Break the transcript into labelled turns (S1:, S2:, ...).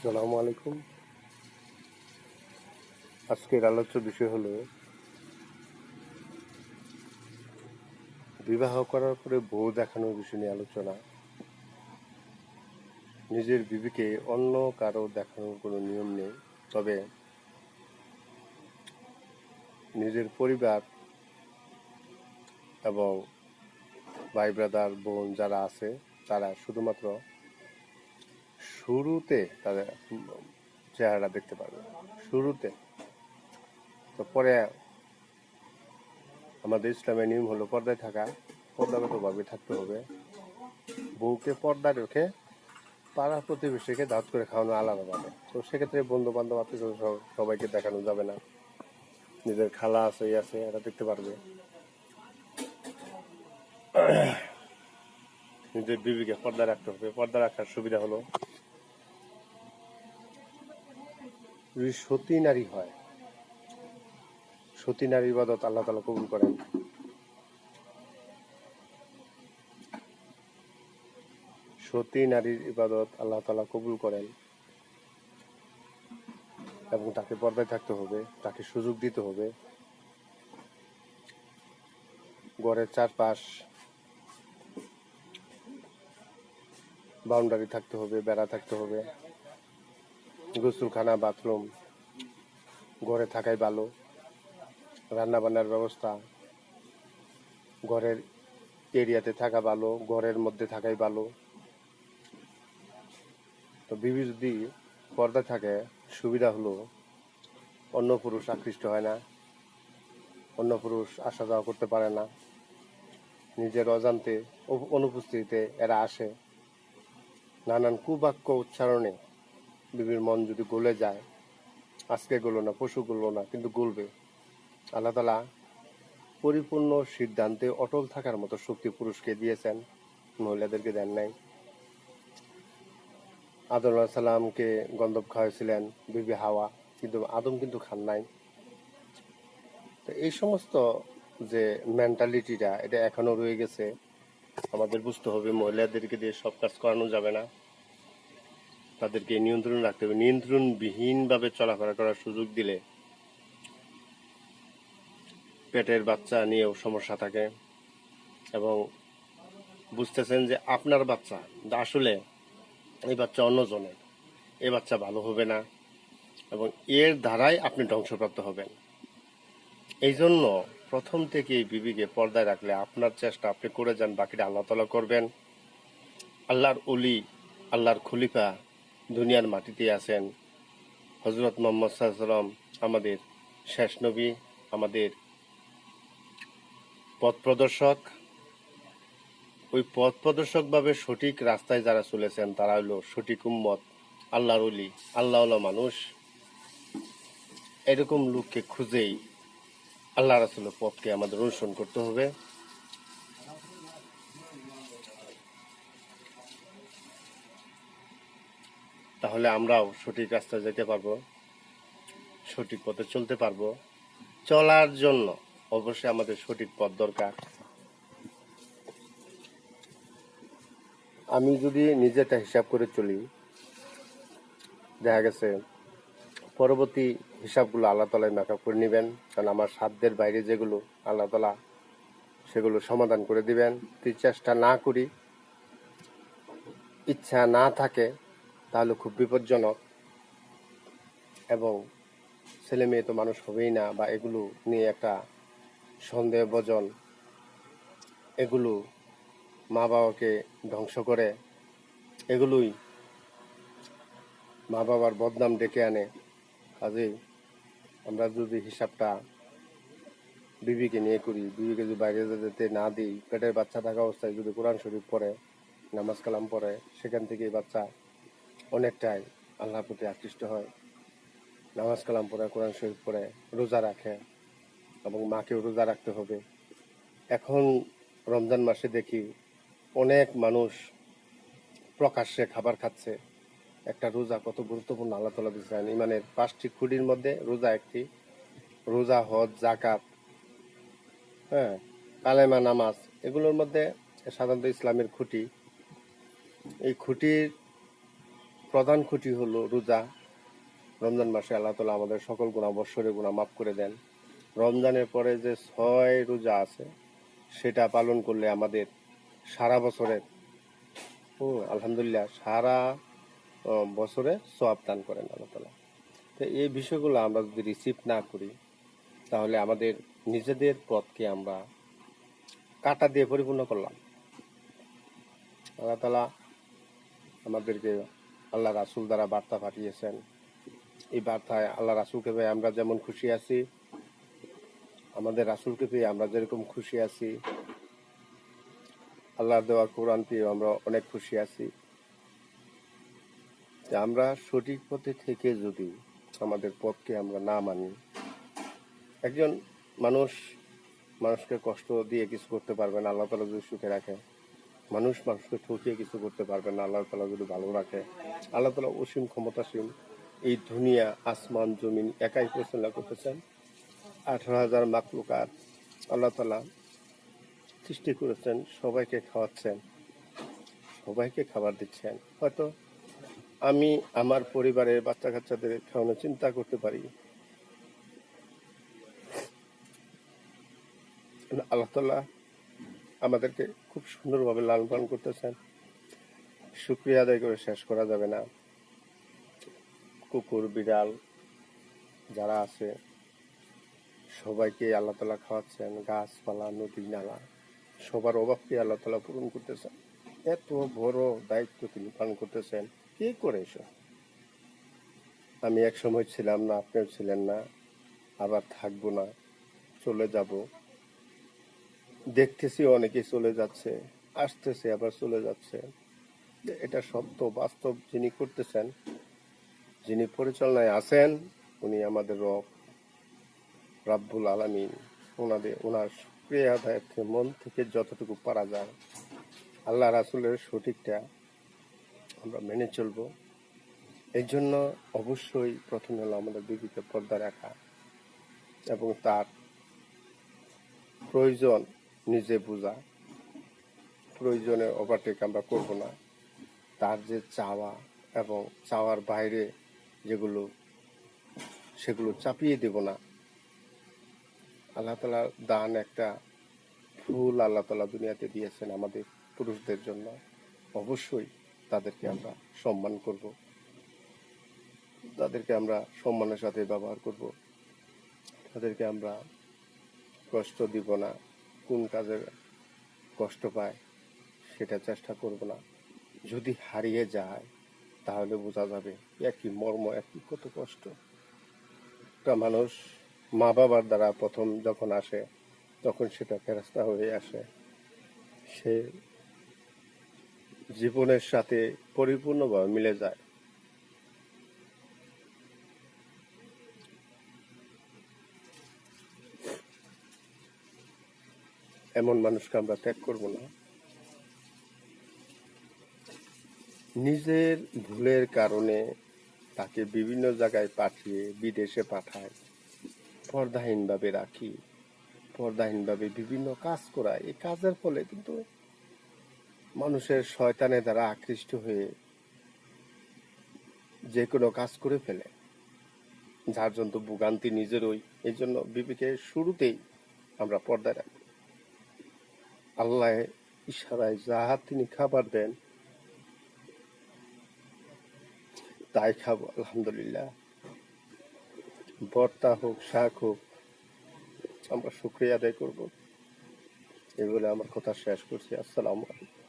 S1: আসসালামু আলাইকুম। আজকের আলোচ্য বিষয় হলো বিবাহ করার পরে বউ দেখানোর বিষয় নিয়ে আলোচনা। নিজের বিবিকে অন্য কারো দেখানোর কোনো নিয়ম নেই, তবে নিজের পরিবার এবং ভাই ব্রাদার বোন যারা আছে তারা শুধুমাত্র শুরুতে তাদের চেহারা দেখতে পারবে, শুরুতে। তো পরে আমাদের ইসলামের নিয়ম হলো পর্দায় থাকা, পর্দাগতভাবে থাকতে হবে। বউকে পর্দায় রেখে পাড়া প্রতিবেশীকে দাঁত করে খাওয়ানো আলাদাভাবে। তো সেক্ষেত্রে বন্ধু বান্ধব আত্মীয় সবাইকে দেখানো যাবে না। নিজের খালা আছে আছে এরা দেখতে পারবে। নিজের বিবিকে পর্দা রাখতে হবে। পর্দা রাখার সুবিধা হলো যদি সতী নারী হয়, সতী নারী ইবাদত আল্লাহ তাআলা কবুল করেন। সতী নারীর ইবাদত আল্লাহ তাআলা কবুল করেন এবং তাকে পর্দায় থাকতে হবে, তাকে সুযোগ দিতে হবে। ঘরের চারপাশ বাউন্ডারি থাকতে হবে, বেড়া থাকতে হবে। গোসলখানা, বাথরুম ঘরে থাকাই ভালো। রান্না বান্নার ব্যবস্থা ঘরের এরিয়াতে থাকা ভালো, ঘরের মধ্যে থাকাই ভালো। তো বিবি যদি পর্দা থাকে সুবিধা হলো অন্য পুরুষ আকৃষ্ট হয় না, অন্য পুরুষ আসা যাওয়া করতে পারে না। নিজের অজান্তে অনুপস্থিতিতে এরা আসে। নানান কুবাক্য উচ্চারণে বিবির মন যদি গলে যায়, আজকে গলো না, পশু গলো না, কিন্তু গলবে। আল্লাহ তাআলা পরিপূর্ণ সিদ্ধান্তে অটল থাকার মতো শক্তি পুরুষকে দিয়েছেন, মহিলাদেরকে দেন নাই। আদম আলাইহিস সালামকে গন্ধব খাওয়াইছিলেন বিবি হাওয়া, কিন্তু আদম কিন্তু খান নাই। তো এই সমস্ত যে মেন্টালিটিটা এটা এখনো রয়ে গেছে। আমাদের বুঝতে হবে মহিলাদেরকে দিয়ে সব কাজ করানো যাবে না, তাদেরকে নিয়ন্ত্রণ রাখতে হবে। নিয়ন্ত্রণবিহীনভাবে চলাফেরা করার সুযোগ দিলে পেটের বাচ্চা নিয়েও সমস্যা থাকে, এবং বুঝতেছেন যে আপনার বাচ্চা আসলে এই বাচ্চা অন্যজনের, এই বাচ্চা ভালো হবে না এবং এর দ্বারাই আপনি ধ্বংসপ্রাপ্ত হবেন। এই জন্য প্রথম থেকেই বিবিকে পর্দায় রাখলে আপনার চেষ্টা আপনি করে যান, বাকিটা আল্লাহ তাআলা করবেন। আল্লাহর ওলি, আল্লাহর খলিফা দুনিয়ার মাটিতে আছেন হযরত মুহাম্মদ সাল্লাল্লাহু আলাইহি ওয়াসাল্লাম, আমাদের শেষ নবী, আমাদের পথ প্রদর্শক। ওই পথ প্রদর্শক ভাবে সঠিক রাস্তায় যারা চলেছেন তারা হলো সঠিক উম্মত, আল্লাহর ওলি, আল্লাহওয়ালা মানুষ। এরকম লোককে খুঁজেই আল্লাহ রাসূলের পথকে আমাদের অনুসরণ করতে হবে। তাহলে আমরাও সঠিক রাস্তায় যেতে পারবো, সঠিক পথে চলতে পারবো। চলার জন্য অবশ্যই আমাদের সঠিক পথ দরকার। আমি যদি নিজেটা হিসাব করে চলি, দেখা গেছে পরবর্তী হিসাবগুলো আল্লাহ তাআলাই মেকআপ করে নেবেন, কারণ আমার সাধ্যের বাইরে যেগুলো আল্লাহ তাআলা সেগুলো সমাধান করে দিবেন। যদি চেষ্টা না করি, ইচ্ছা না থাকে, তাহলে খুব বিপজ্জনক। এবং ছেলে মেয়ে তো মানুষ হবেই না, বা এগুলো নিয়ে একটা সন্দেহভাজন, এগুলো মা বাবাকে ধ্বংস করে, এগুলোই মা বাবার বদনাম ডেকে আনে। কাজেই আমরা যদি হিসাবটা বিবিকে নিয়ে করি, বিবিকে যদি বাইরে যেতে না দিই, পেটের বাচ্চা থাকা অবস্থায় যদি কোরআন শরীফ পড়ে, নামাজ কালাম পড়ে, সেখান থেকে বাচ্চা অনেকটাই আল্লাহর প্রতি আকৃষ্ট হয়। নামাজ কালাম পড়ে, কোরআন শরীফ পড়ে, রোজা রাখে, এবং মাকেও রোজা রাখতে হবে। এখন রমজান মাসে দেখি অনেক মানুষ প্রকাশ্যে খাবার খাচ্ছে। একটা রোজা কত গুরুত্বপূর্ণ আল্লাহ তাআলা দিয়েছেন। ইমানের 5টি খুঁটির মধ্যে রোজা একটি। রোজা, হজ, যাকাত, হ্যাঁ, কালেমা, নামাজ, এগুলোর মধ্যে সাধারণত ইসলামের খুঁটি। এই খুঁটির প্রধান খুঁটি হলো রোজা। রমজান মাসে আল্লাহ তাআলা আমাদের সকল গুনাহ, বৎসরের গুনাহ মাফ করে দেন। রমজানের পরে যে 6 রোজা আছে সেটা পালন করলে আমাদের সারা বছরের আলহামদুলিল্লাহ সারা বছরে সওয়াব দান করেন আল্লাহ তাআলা। তো এই বিষয়গুলো আমরা যদি রিসিভ না করি তাহলে আমাদের নিজেদের পথকে আমরা কাঁটা দিয়ে পরিপূর্ণ করলাম। আল্লাহ তাআলা আমাদেরকে আল্লাহ রাসূল দ্বারা বার্তা পাঠিয়েছেন। এই বার্তায় আল্লাহ রাসূলকে পেয়ে আমরা যেমন খুশি আছি, আমাদের রাসূলকে পেয়ে আমরা যেরকম খুশি আছি, আল্লাহর দেওয়া কোরআন পেয়ে আমরা অনেক খুশি আছি। যে আমরা সঠিক পথে থেকে যদি আমাদের পথকে আমরা না মানি, একজন মানুষকে কষ্ট দিয়ে কিছু করতে পারবে না আল্লাহ তাআলা যদি সুখে রাখে, মানুষকে ঠকিয়ে কিছু করতে পারবে না আল্লাহ তাআলা যদি ভালো রাখে। আল্লাহ তাআলা অসীম ক্ষমতাসীন, এই দুনিয়া আসমান জমিন একাই পরিচালনা করতেছেন। 18,000 মাখলুকাত আল্লাহ তাআলা সৃষ্টি করেছেন, সবাইকে খাওয়াচ্ছেন, সবাইকে খাবার দিচ্ছেন। হয়তো আমি আমার পরিবারের বাচ্চা কাচ্চাদের খাওয়ানোর চিন্তা করতে পারি, আল্লাহ তাআলা আমাদেরকে খুব সুন্দরভাবে লালন পালন করতেছেন। শুকরিয়া আদায় করে শেষ করা যাবে না। কুকুর বিড়াল যারা আছে সবাইকে আল্লাহ তাআলা খাওয়াচ্ছেন, গাছপালা নদী নালা সবার অভাবকে আল্লাহ তাআলা পূরণ করতেছেন। এত বড় দায়িত্ব তিনি পালন করতেছেন, কে করে এসব? আমি এক সময় ছিলাম না, আপনিও ছিলেন না, আবার থাকবো না, চলে যাব। দেখতেছি অনেকেই চলে যাচ্ছে, আসতেছে আবার চলে যাচ্ছে। এটা সত্য, বাস্তব। যিনি করতেছেন, যিনি পরিচালনায় আছেন, উনি আমাদের রব রাব্বুল আলামিন। ওনার শুকরিয়া আদায়ার্থে মন থেকে যতটুকু পারা যায় আল্লাহ রাসূলের সঠিকটা আমরা মেনে চলবো। এই জন্য অবশ্যই প্রথমে হলো আমাদের বিবিকে পর্দা রাখা এবং তার প্রয়োজন নিজে বোঝা। প্রয়োজনের ওভারটেক আমরা করব না। তার যে চাওয়া এবং চাওয়ার বাইরে যেগুলো সেগুলো চাপিয়ে দেব না। আল্লাহ তাআলার দান একটা ফুল আল্লাহ তাআলা দুনিয়াতে দিয়েছেন আমাদের পুরুষদের জন্য। অবশ্যই তাদেরকে আমরা সম্মান করব, তাদেরকে আমরা সম্মানের সাথে ব্যবহার করব, তাদেরকে আমরা কষ্ট দিব না। কোন কাজে কষ্ট পায় সেটা চেষ্টা করব না। যদি হারিয়ে যায় তাহলে বোঝা যাবে একই মর্ম, একই কত কষ্ট। একটা মানুষ মা বাবার দ্বারা প্রথম যখন আসে তখন সেটা ফেরেশতা হয়ে আসে, সে জীবনের সাথে পরিপূর্ণভাবে মিলে যায়। এমন মানুষকে আমরা ত্যাগ করব না। নিজের ভুলের কারণে তাকে বিভিন্ন জায়গায় পাঠিয়ে বিদেশে পাঠায়, পর্দাহীনভাবে রাখি, পর্দাহীনভাবে বিভিন্ন কাজ করায়। এই কাজের ফলে কিন্তু মানুষের শয়তানের দ্বারা আকৃষ্ট হয়ে যে কোনো কাজ করে ফেলে, যার জন্য ভোগান্তি নিজেরই। এই জন্য বিবিকে শুরুতেই আমরা পর্দায় রাখি। আল্লাহ ইশারায় যাহা তিনি খাবার দেন তাই খাবো আলহামদুলিল্লাহ। ভর্তা হোক, শাক হোক, আমরা শুকরিয়া আদায় করবো। এগুলো আমার কথা শেষ করছি। আসসালামু আলাইকুম।